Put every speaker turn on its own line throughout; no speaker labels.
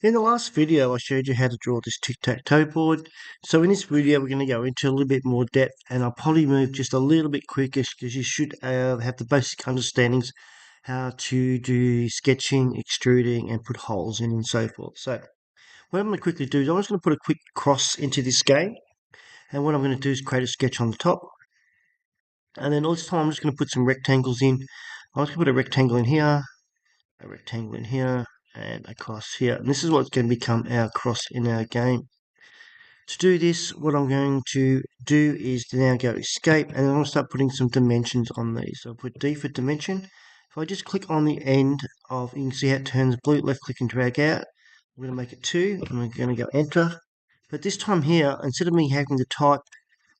In the last video, I showed you how to draw this tic-tac-toe board. So in this video, we're going to go into a little bit more depth, and I'll probably move just a little bit quicker because you should have the basic understandings how to do sketching, extruding, and put holes in and so forth. So what I'm going to quickly do is I'm just going to put a quick cross into this game, and what I'm going to do is create a sketch on the top. And then all this time, I'm just going to put some rectangles in. I'm just going to put a rectangle in here, a rectangle in here, and a cross here. And this is what's going to become our cross in our game. To do this, what I'm going to do is to now go escape, and then I'm going to start putting some dimensions on these. So I'll put D for dimension. If I just click on the end of, you can see how it turns blue, left click and drag out. I'm going to make it 2, and we're going to go enter. But this time here, instead of me having to type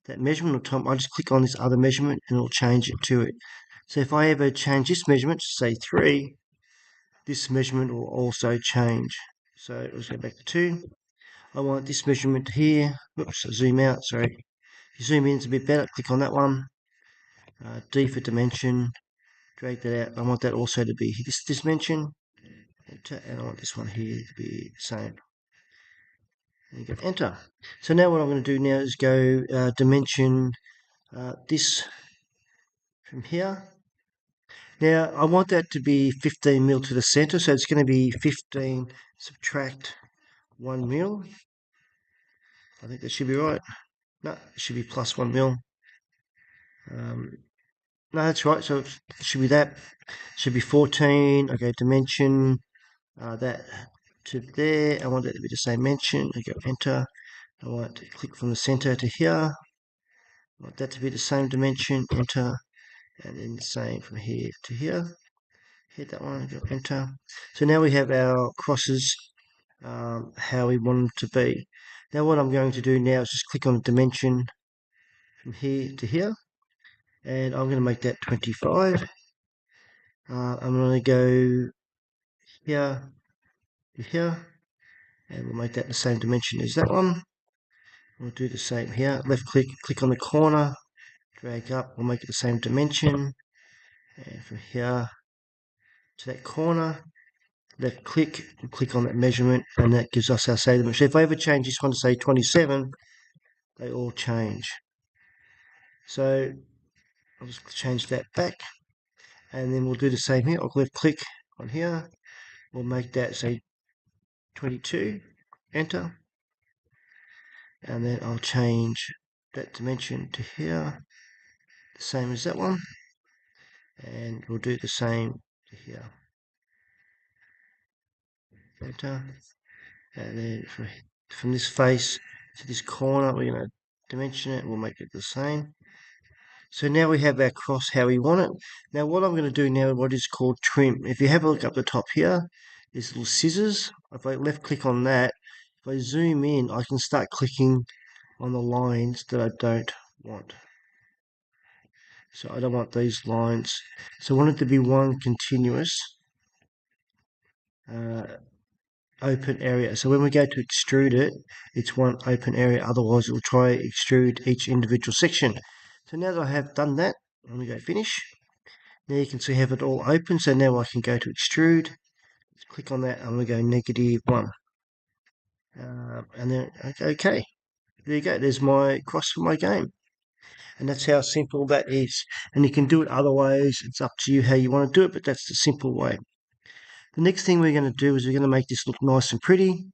that measurement or time, I just click on this other measurement and it'll change it to it. So if I ever change this measurement to say 3, this measurement will also change. So let's go back to 2. I want this measurement here. Oops, zoom out, sorry. If you zoom in, it's a bit better. Click on that one. D for dimension. Drag that out. I want that also to be this dimension. Enter, and I want this one here to be the same. And you go enter. So now what I'm going to do now is go dimension this from here. Now I want that to be 15 mil to the center, so it's going to be 15 subtract 1 mil. I think that should be right. No, it should be plus 1 mil. No, that's right. So it should be that. Should be 14. Okay, dimension that to there. I want that to be the same dimension. I go enter. I want to click from the center to here. I want that to be the same dimension. Enter, and then the same from here to here. Hit that one. Go enter. So now we have our crosses how we want them to be. Now what I'm going to do now is just click on the dimension from here to here, and I'm going to make that 25. I'm going to go here to here, and we'll make that the same dimension as that one. We'll do the same here. Left click, click on the corner, drag up, we'll make it the same dimension. And from here to that corner, left click, and click on that measurement, and that gives us our same dimension. If I ever change this one to say 27, they all change. So I'll just change that back, and then we'll do the same here. I'll left click on here, we'll make that say 22, enter, and then I'll change that dimension to here, the same as that one, and we'll do the same to here, enter, and then from this face to this corner, we're going to dimension it, we'll make it the same. So now we have our cross how we want it. Now what I'm going to do now, what is called trim. If you have a look up the top here, there's little scissors. If I left click on that, if I zoom in, I can start clicking on the lines that I don't want. So I don't want these lines. So I want it to be one continuous open area. So when we go to extrude it, it's one open area. Otherwise, it will try extrude each individual section. So now that I have done that, I'm going to go finish. Now you can see I have it all open. So now I can go to extrude. Let's click on that. I'm going to go -1. And then, okay. There you go. There's my cross for my game. And that's how simple that is. And you can do it other ways. It's up to you how you want to do it, but that's the simple way. The next thing we're going to do is we're going to make this look nice and pretty.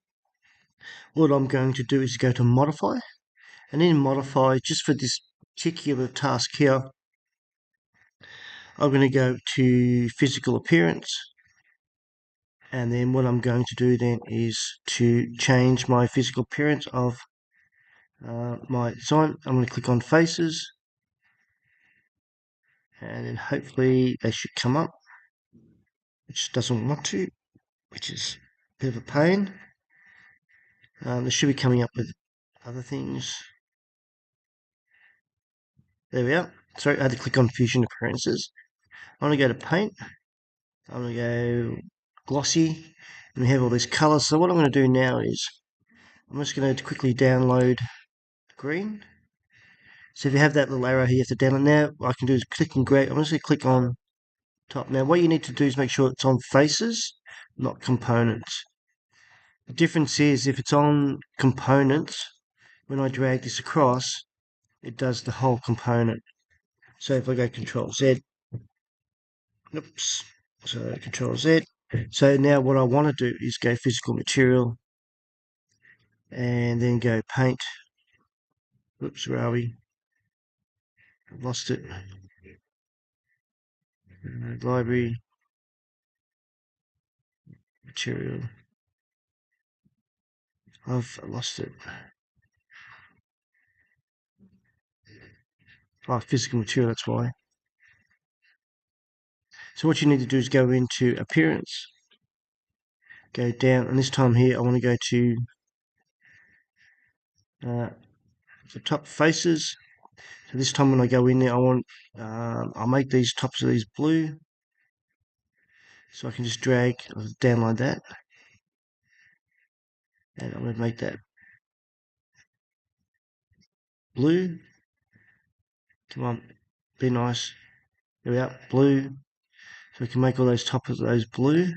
What I'm going to do is go to modify, and in modify, just for this particular task here, I'm going to go to physical appearance, and then what I'm going to do then is to change my physical appearance of my design. I'm going to click on faces, and then hopefully they should come up, which doesn't want to, which is a bit of a pain. They should be coming up with other things. There we are. Sorry, I had to click on Fusion Appearances. I'm going to go to Paint. I'm going to go Glossy. And we have all these colours. So what I'm going to do now is I'm just going to quickly download green. So if you have that little arrow here, you have to download. Now what I can do is click and grab. I'm just going to click on top. Now what you need to do is make sure it's on faces, not components. The difference is if it's on components, when I drag this across, it does the whole component. So if I go Control Z, oops, so Control Z. So now what I want to do is go physical material and then go paint. Oops, where are we? I've lost it. Library, material. I've lost it. Oh, physical material, that's why. So what you need to do is go into appearance, go down, and this time here I want to go to the top faces. So this time when I go in there, I'll make these tops of these blue. So I can just drag down like that. And I'm going to make that blue. Come on, be nice. There we are, blue. So we can make all those tops of those blue. You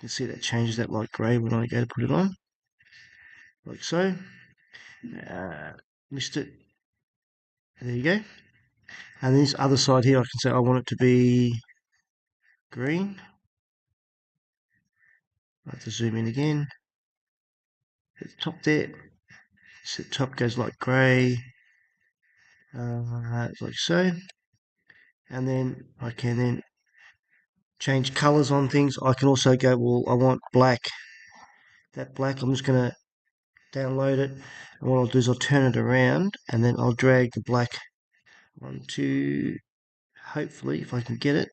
can see that changes that light grey when I go to put it on. Like so. Missed it. There you go. And this other side here, I can say I want it to be green. I have to zoom in again. At the top there, so the top goes like grey, like so. And then I can then change colours on things. I can also go, well, I want black. That black, I'm just going to download it. And what I'll do is I'll turn it around and then I'll drag the black onto, hopefully, if I can get it,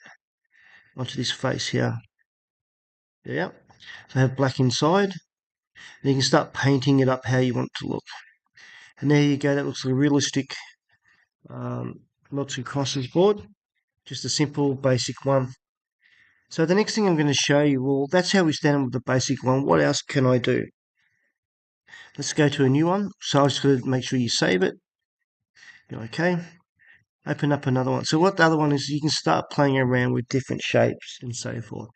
onto this face here. Yeah. So I have black inside. And you can start painting it up how you want it to look. And there you go, that looks like a realistic noughts and crosses board. Just a simple basic one. So the next thing I'm going to show you, well, that's how we stand with the basic one. What else can I do? Let's go to a new one. So I just got to make sure you save it. Okay. Open up another one. So what the other one is, you can start playing around with different shapes and so forth.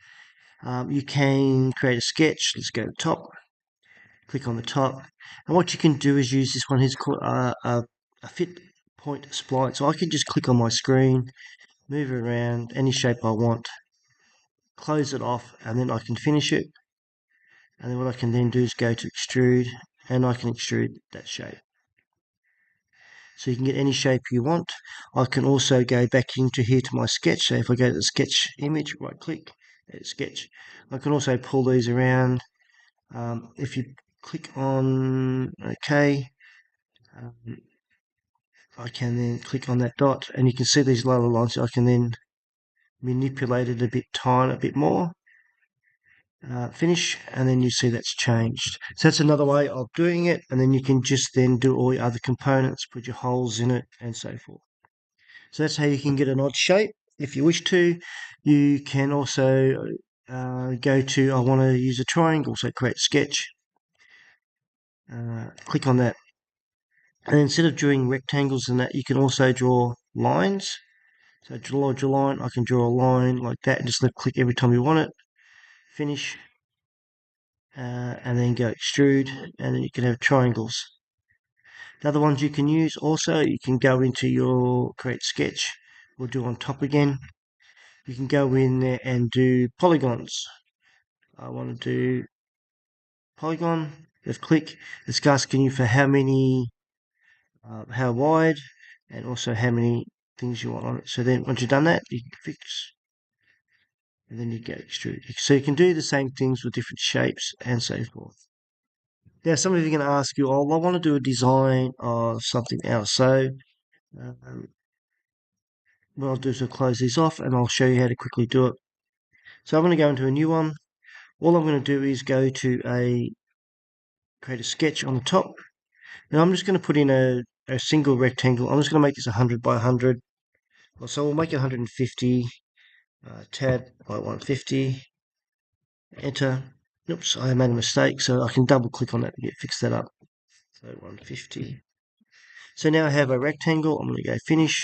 You can create a sketch. Let's go to the top. Click on the top. And what you can do is use this one. Here's called a fit point spline. So I can just click on my screen, move it around any shape I want, close it off, and then I can finish it. And then what I can then do is go to extrude, and I can extrude that shape. So you can get any shape you want. I can also go back into here to my sketch. So if I go to the sketch image, right click, sketch. I can also pull these around. If you click on OK, I can then click on that dot, and you can see these lower lines. I can then manipulate it a bit more. Finish, and then you see that's changed. So that's another way of doing it, and then you can just then do all your other components, put your holes in it, and so forth. So that's how you can get an odd shape. If you wish to, you can also go to, I want to use a triangle, so create sketch. Click on that. And instead of drawing rectangles and that, you can also draw lines. So draw a line, I can draw a line like that and just left click every time you want it. Finish. And then go extrude, and then you can have triangles. The other ones you can use also, you can go into your create sketch, we'll do on top again. You can go in there and do polygons. I want to do polygon, left click, it's asking you for how many, how wide, and also how many things you want on it. So then once you've done that, you can fix, and then you go extrude. So you can do the same things with different shapes and so forth. Now, some of you are going to ask you, oh, I want to do a design of something else. So what I'll do is I'll close these off and I'll show you how to quickly do it. So I'm going to go into a new one. All I'm going to do is go to create a sketch on the top. And I'm just going to put in a single rectangle. I'm just going to make this 100 by 100. So we'll make it 150. Tab by 150. Enter. Oops, I made a mistake. So I can double click on that to fix that up. So 150. So now I have a rectangle. I'm going to go finish.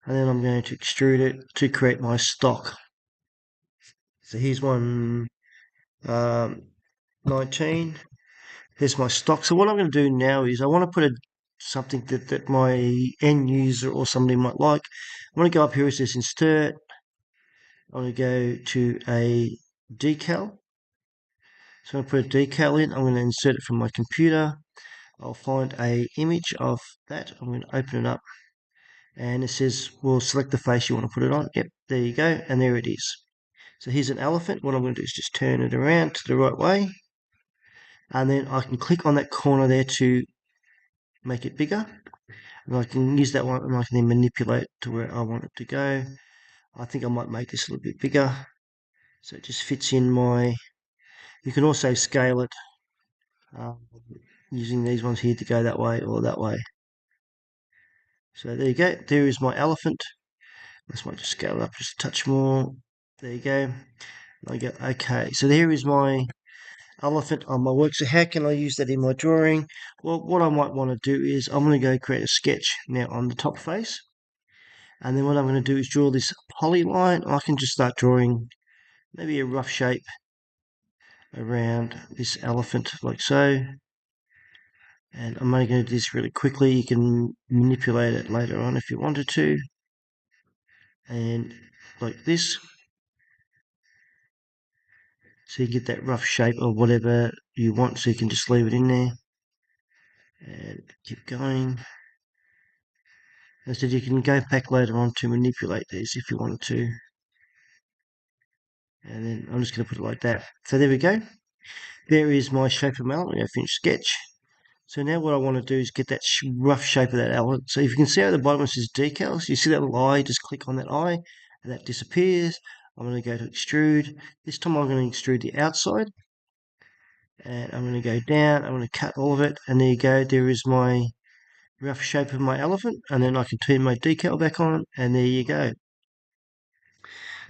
And then I'm going to extrude it to create my stock. So here's one 19. There's my stock. So what I'm going to do now is I want to put something that my end user or somebody might like. I want to go up here. It says insert. I want to go to a decal. So I'm going to put a decal in. I'm going to insert it from my computer. I'll find a image of that. I'm going to open it up. And it says, well, select the face you want to put it on. Yep, there you go. And there it is. So here's an elephant. What I'm going to do is just turn it around to the right way. And then I can click on that corner there to make it bigger. And I can use that one and I can then manipulate it to where I want it to go. I think I might make this a little bit bigger. So it just fits in my... You can also scale it using these ones here to go that way or that way. So there you go. There is my elephant. This might just scale it up just a touch more. There you go. I go, okay. So there is my elephant on my work. So how can I use that in my drawing? Well, what I might want to do is I'm going to go create a sketch now on the top face. And then what I'm going to do is draw this polyline. I can just start drawing maybe a rough shape around this elephant like so. And I'm only going to do this really quickly. You can manipulate it later on if you wanted to. And like this. So you get that rough shape of whatever you want. So you can just leave it in there. And keep going. As I said, you can go back later on to manipulate these if you wanted to. And then I'm just going to put it like that. So there we go. There is my shape of my element. Finished sketch. So now what I want to do is get that rough shape of that element. So if you can see at the bottom it says decals, you see that little eye, just click on that eye and that disappears. I'm going to go to extrude. This time I'm going to extrude the outside. And I'm going to go down. I'm going to cut all of it. And there you go. There is my rough shape of my elephant. And then I can turn my decal back on. And there you go.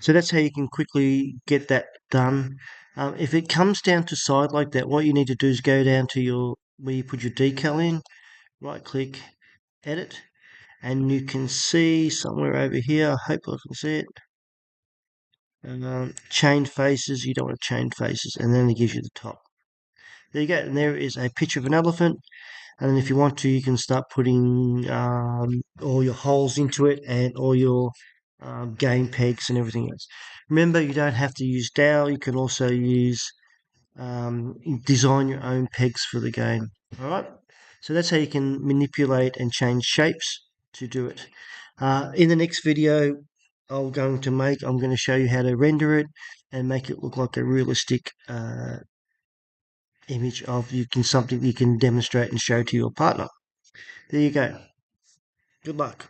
So that's how you can quickly get that done. If it comes down to side like that, what you need to do is go down to where you put your decal in, right click, edit, and you can see somewhere over here, I hope I can see it, chained faces. You don't want to chain faces, and then it gives you the top. There you go, and there is a picture of an elephant. And then if you want to, you can start putting all your holes into it and all your game pegs and everything else. Remember, you don't have to use dowel. You can also use design your own pegs for the game. All right. So that's how you can manipulate and change shapes to do it. In the next video I'm going to show you how to render it and make it look like a realistic image of something you can demonstrate and show to your partner. There you go. Good luck.